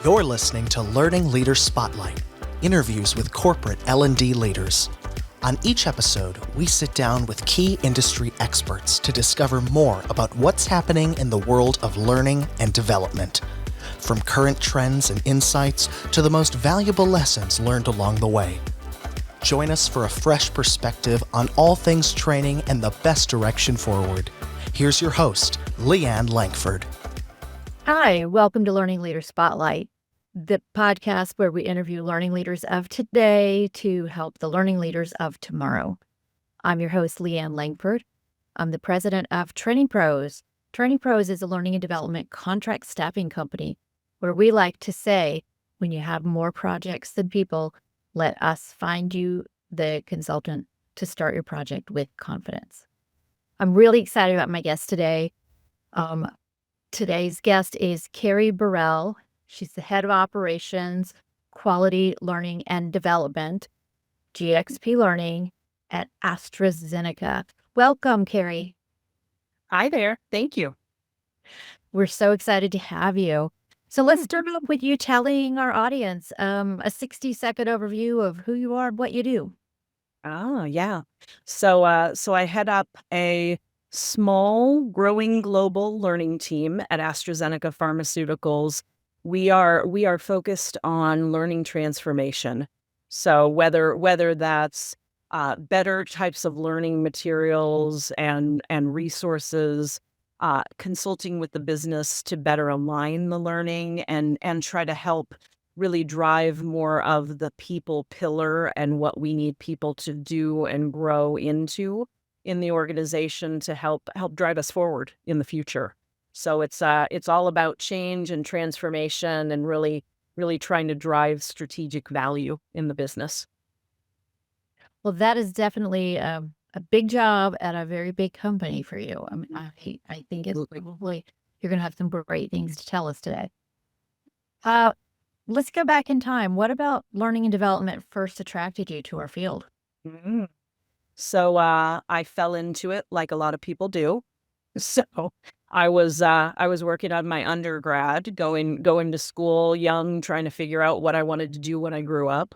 You're listening to Learning Leader Spotlight, interviews with corporate L&D leaders. On each episode, we sit down with key industry experts to discover more about what's happening in the world of learning and development, from current trends and insights to the most valuable lessons learned along the way. Join us for a fresh perspective on all things training and the best direction forward. Here's your host, Leanne Langford. Hi, welcome to Learning Leader Spotlight, the podcast where we interview learning leaders of today to help the learning leaders of tomorrow. I'm your host, Leanne Langford. I'm the president of Training Pros. Training Pros is a learning and development contract staffing company where we like to say, when you have more projects than people, let us find you the consultant to start your project with confidence. I'm really excited about my guest today. Today's guest is Kari Borroel. She's the head of operations, quality, learning, and development, GxP Learning at AstraZeneca. Welcome, Kari. Hi there. Thank you. We're so excited to have you. So let's start off with you telling our audience a 60-second overview of who you are and what you do. Yeah. So I head up a small, growing global learning team at AstraZeneca Pharmaceuticals. We are focused on learning transformation. So whether that's better types of learning materials and resources, consulting with the business to better align the learning and try to help really drive more of the people pillar and what we need people to do and grow into in the organization to help drive us forward in the future. So it's all about change and transformation and really trying to drive strategic value in the business. Well, that is definitely a big job at a very big company for you. I mean, I think it's probably you're going to have some great things to tell us today. Let's go back in time. What about learning and development first attracted you to our field? Mm. So I fell into it like a lot of people do. So I was working on my undergrad, going to school young, trying to figure out what I wanted to do when I grew up.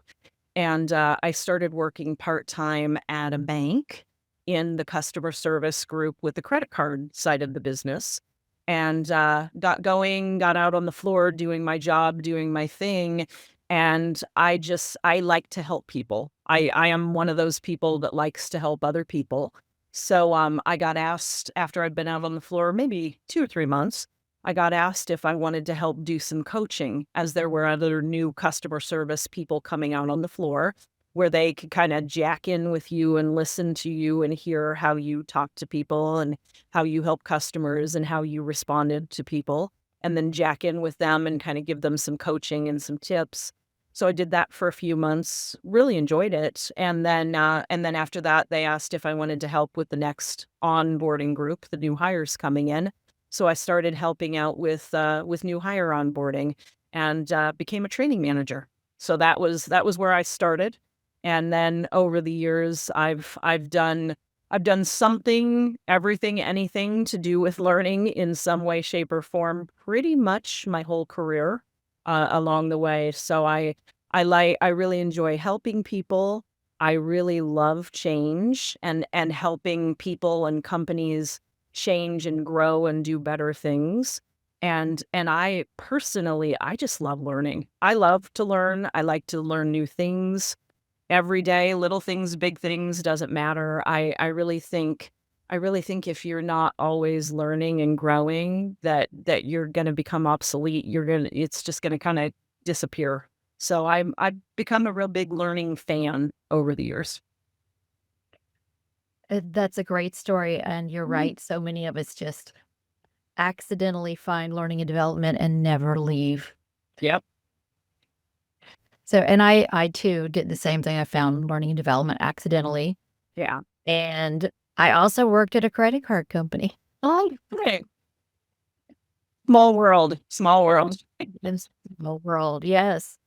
And I started working part-time at a bank in the customer service group with the credit card side of the business. And got out on the floor, doing my job, doing my thing. And I like to help people. I am one of those people that likes to help other people. So I got asked after I'd been out on the floor, maybe 2 or 3 months, I got asked if I wanted to help do some coaching as there were other new customer service people coming out on the floor where they could kind of jack in with you and listen to you and hear how you talk to people and how you help customers and how you responded to people, and then jack in with them and kind of give them some coaching and some tips. So I did that for a few months, really enjoyed it. And then after that, they asked if I wanted to help with the next onboarding group, the new hires coming in. So I started helping out with new hire onboarding and became a training manager. So that was where I started. And then over the years, I've done something, everything, anything to do with learning in some way, shape, or form, pretty much my whole career along the way. So I really enjoy helping people. I really love change and helping people and companies change and grow and do better things. And I personally, I just love learning. I love to learn. I like to learn new things every day, little things, big things, doesn't matter. I really think if you're not always learning and growing, that you're going to become obsolete. It's just going to kind of disappear. So I've become a real big learning fan over the years. That's a great story. And you're right. So many of us just accidentally find learning and development and never leave. Yep. So, and I too did the same thing. I found learning and development accidentally. Yeah. And I also worked at a credit card company. Oh, okay. Small world. Small world. Small world, yes.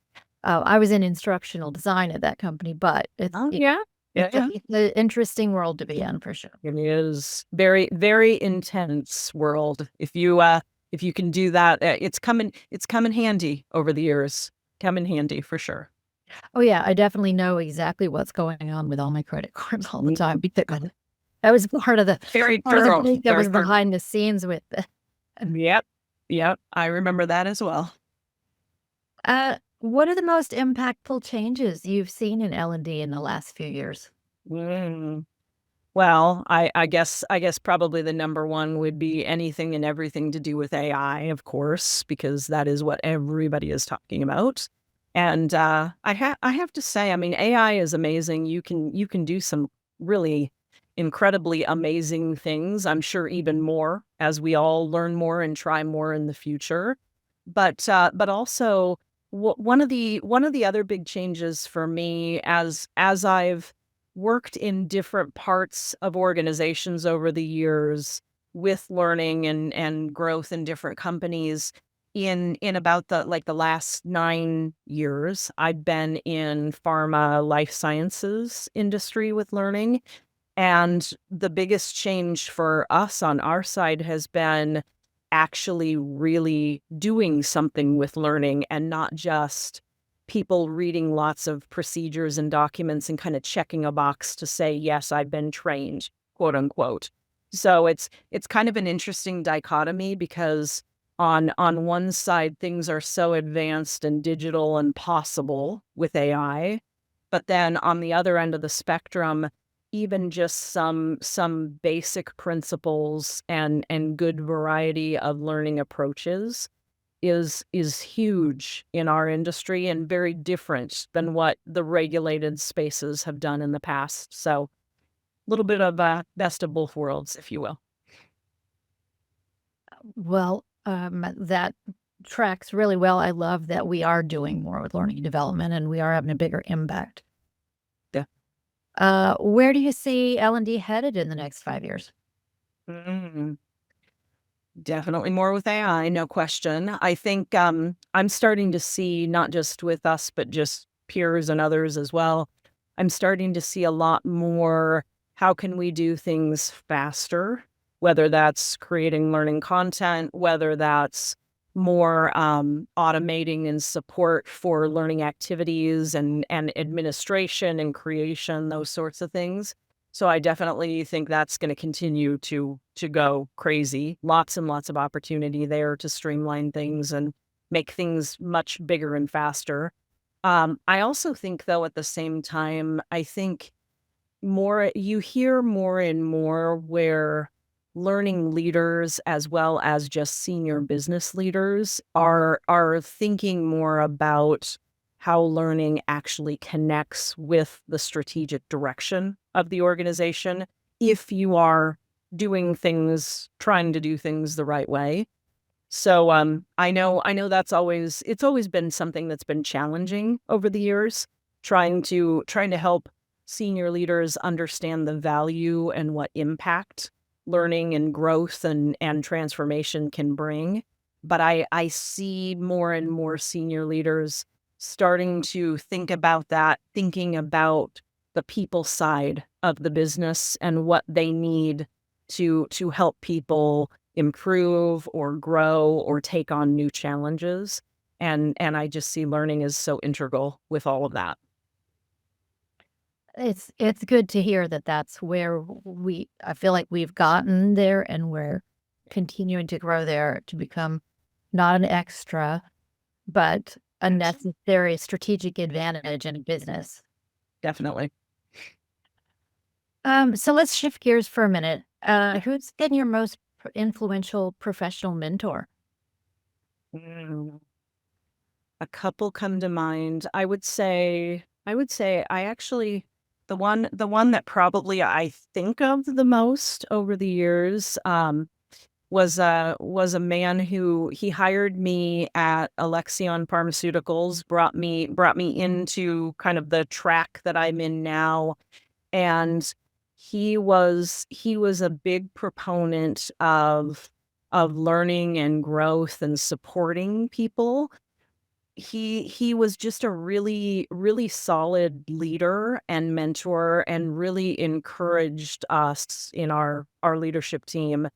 I was in instructional design at that company, but it's an interesting world to be in for sure. It is very, very intense world. If you if you can do that, it's come in handy over the years. Come in handy for sure. Oh, yeah, I definitely know exactly what's going on with all my credit cards all the time because Mhm. that was part of the Very part of the true. thing that was behind the scenes with it. Yep. Yep. I remember that as well. What are the most impactful changes you've seen in L&D in the last few years? Mm. Well, I guess probably the number one would be anything and everything to do with AI, of course, because that is what everybody is talking about. And I have to say, I mean, AI is amazing. You can do some really incredibly amazing things. I'm sure even more as we all learn more and try more in the future. But also one of the other big changes for me as I've worked in different parts of organizations over the years with learning and growth in different companies. In about the last 9 years, I've been in pharma life sciences industry with learning. And the biggest change for us on our side has been actually really doing something with learning and not just people reading lots of procedures and documents and kind of checking a box to say, yes, I've been trained, quote unquote. So it's kind of an interesting dichotomy because on one side things are so advanced and digital and possible with AI, but then on the other end of the spectrum, even just some basic principles and good variety of learning approaches is huge in our industry and very different than what the regulated spaces have done in the past. So a little bit of best of both worlds, if you will. Well, that tracks really well. I love that we are doing more with learning and development, and we are having a bigger impact. Yeah. Where do you see L&D headed in the next 5 years? Mm. Definitely more with AI, no question. I think I'm starting to see, not just with us, but just peers and others as well. I'm starting to see a lot more how can we do things faster, whether that's creating learning content, whether that's more automating and support for learning activities and administration and creation, those sorts of things. So I definitely think that's going to continue to go crazy. Lots and lots of opportunity there to streamline things and make things much bigger and faster. I also think, though, at the same time, I think more you hear more and more where learning leaders as well as just senior business leaders are thinking more about how learning actually connects with the strategic direction of the organization if you are trying to do things the right way. So I know it's always been something that's been challenging over the years, trying to help senior leaders understand the value and what impact learning and growth and transformation can bring. But I see more and more senior leaders starting to think about that, thinking about the people side of the business and what they need to help people improve or grow or take on new challenges. And I just see learning as so integral with all of that. It's good to hear that that's where I feel like we've gotten there and we're continuing to grow there to become not an extra, but a necessary strategic advantage in a business. Definitely. So let's shift gears for a minute. Who's been your most influential professional mentor? Mm, a couple come to mind. I would say I actually the one that probably I think of the most over the years was a man who he hired me at Alexion Pharmaceuticals, brought me into kind of the track that I'm in now, and he was a big proponent of learning and growth and supporting people. He was just a really really solid leader and mentor and really encouraged us in our leadership team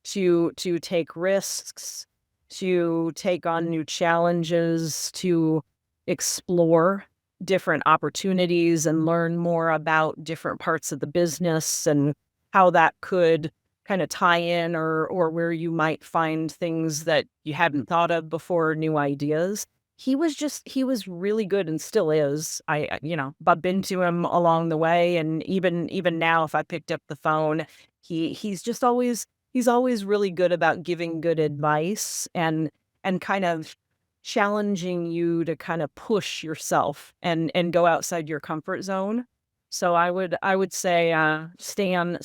to take risks, to take on new challenges, to explore different opportunities and learn more about different parts of the business and how that could kind of tie in or where you might find things that you hadn't thought of before, new ideas. He was really good and still is. Bump into him along the way, and even now, if I picked up the phone, he's always really good about giving good advice and kind of challenging you to kind of push yourself and go outside your comfort zone. So I would say Stan.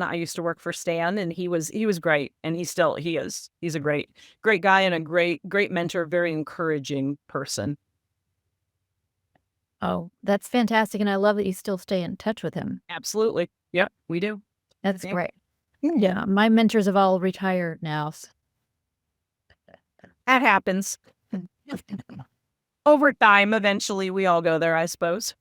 I used to work for Stan, and he was great, and he is. He's a great guy and a great mentor, very encouraging person. Oh, that's fantastic. And I love that you still stay in touch with him. Absolutely. Yep, we do. That's Yeah. great. Yeah, my mentors have all retired now. That happens. Over time, eventually we all go there, I suppose.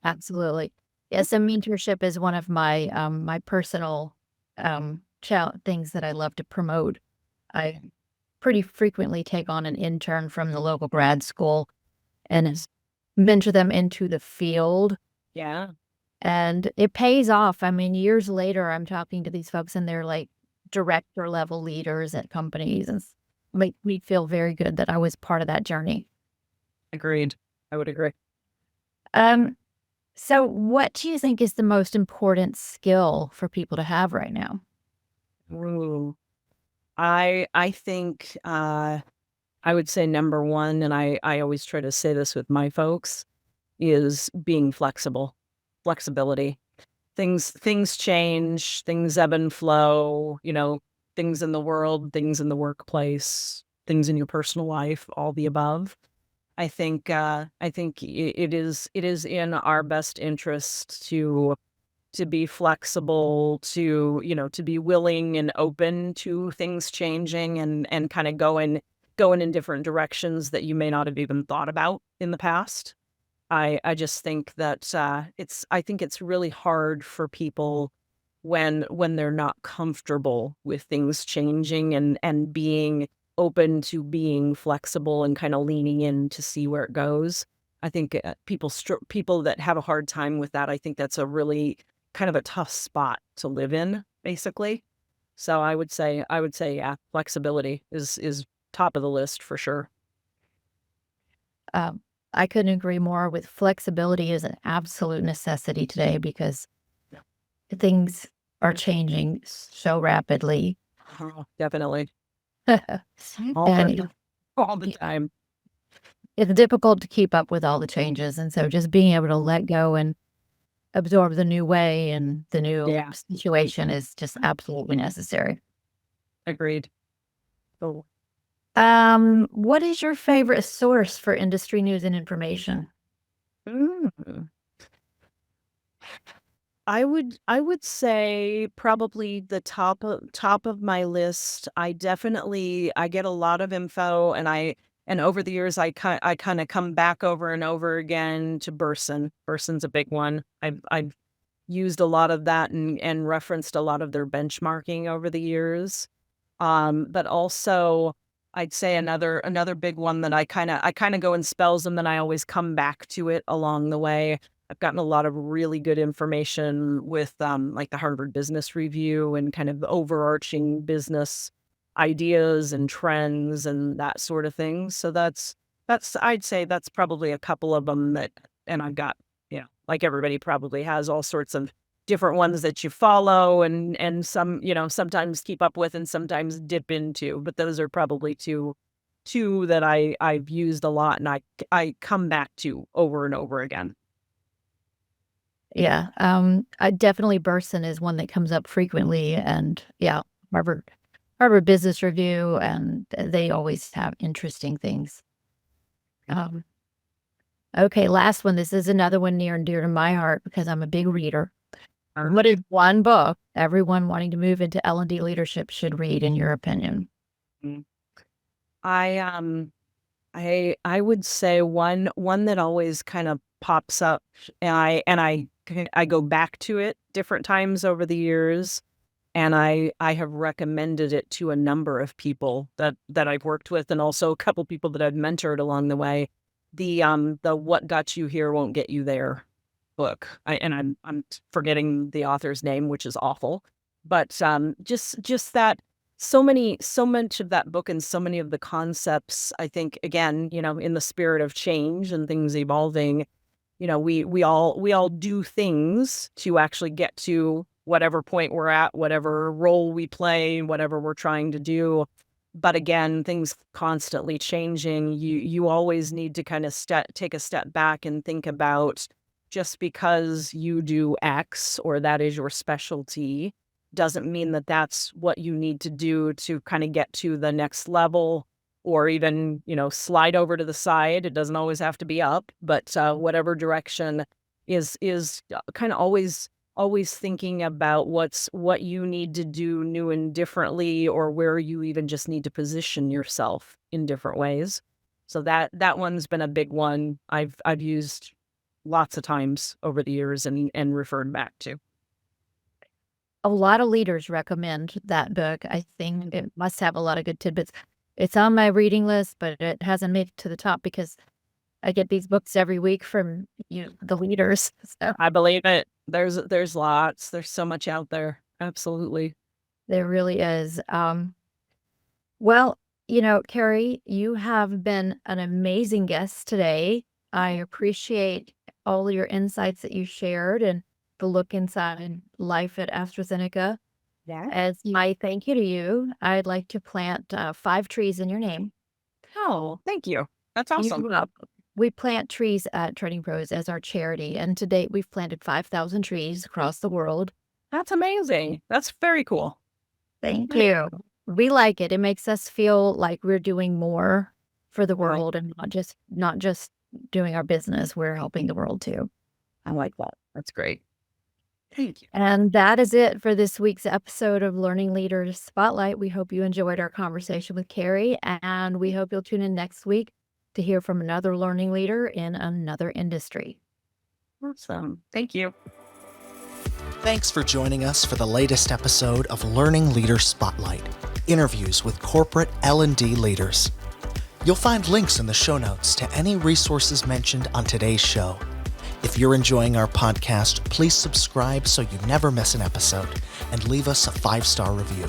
Absolutely. Yes, and mentorship is one of my my personal things that I love to promote. I pretty frequently take on an intern from the local grad school and mentor them into the field, Yeah, and it pays off. I mean, years later, I'm talking to these folks, and they're like director level leaders at companies, and make me feel very good that I was part of that journey. agreed. I would agree. Um, So what do you think is the most important skill for people to have right now? Ooh. I think I would say number one, and I always try to say this with my folks, is being flexible. Flexibility. Things change, things ebb and flow, things in the world, things in the workplace, things in your personal life, all the above. I think it is in our best interest to be flexible, to be willing and open to things changing and kind of going in different directions that you may not have even thought about in the past. I just think that I think it's really hard for people when they're not comfortable with things changing and being open to being flexible and kind of leaning in to see where it goes. I think people that have a hard time with that, I think that's a really kind of a tough spot to live in, basically. So I would say yeah, flexibility is top of the list for sure. Um, I couldn't agree more with flexibility is an absolute necessity today because things are changing so rapidly. Oh, definitely. All the And all the time. it's difficult to keep up with all the changes. And so just being able to let go and absorb the new way and the new Yeah, situation is just absolutely necessary. agreed. So What is your favorite source for industry news and information? mm, I would say probably the top of my list. I get a lot of info, and over the years I kind of come back over and over again to Burson. Burson's a big one. I've used a lot of that and referenced a lot of their benchmarking over the years. But also I'd say another big one that I kind of go in spells and then I always come back to it along the way. I've gotten a lot of really good information with like the Harvard Business Review and kind of overarching business ideas and trends and that sort of thing. So that's I'd say that's probably a couple of them that and I've got, like everybody probably has all sorts of different ones that you follow and some, sometimes keep up with and sometimes dip into, but those are probably two that I've used a lot and I come back to over and over again. Yeah, I definitely Burson is one that comes up frequently, and yeah, Harvard Business Review, and they always have interesting things. Um, okay, last one. This is another one near and dear to my heart because I'm a big reader. What is one book everyone wanting to move into L&D leadership should read, in your opinion? Mm. I would say one that always kind of pops up and I go back to it different times over the years And I have recommended it to a number of people that I've worked with, and also a couple people that I've mentored along the way. The What Got You Here Won't Get You There book. I'm forgetting the author's name, which is awful. But just that so much of that book and so many of the concepts, I think, again, in the spirit of change and things evolving, we all do things to actually get to whatever point we're at, whatever role we play, whatever we're trying to do. But again, things constantly changing. You always need to kind of take a step back and think about, just because you do X or that is your specialty doesn't mean that that's what you need to do to kind of get to the next level, or even, slide over to the side. It doesn't always have to be up, but whatever direction is kind of always thinking about what you need to do new and differently, or where you even just need to position yourself in different ways. So that one's been a big one I've used lots of times over the years and referred back to. A lot of leaders recommend that book. I think it must have a lot of good tidbits. It's on my reading list, but it hasn't made it to the top because I get these books every week from the leaders. So I believe it. There's lots. There's so much out there. Absolutely. there really is. Well, Kari, you have been an amazing guest today. I appreciate all your insights that you shared and the look inside life at AstraZeneca. Yeah. As my thank you to you, I'd like to plant 5 trees in your name. Oh, thank you. That's awesome. You're welcome. We plant trees at Trading Pros as our charity, and to date, we've planted 5,000 trees across the world. That's amazing. That's very cool. Thank you. We like it. It makes us feel like we're doing more for the world and not just doing our business. We're helping the world too. I like that. That's great. Thank you. And that is it for this week's episode of Learning Leaders Spotlight. We hope you enjoyed our conversation with Kari, and we hope you'll tune in next week to hear from another learning leader in another industry. Awesome. Thank you. Thanks for joining us for the latest episode of Learning Leaders Spotlight, interviews with corporate L&D leaders. You'll find links in the show notes to any resources mentioned on today's show. If you're enjoying our podcast, please subscribe so you never miss an episode and leave us a 5-star review.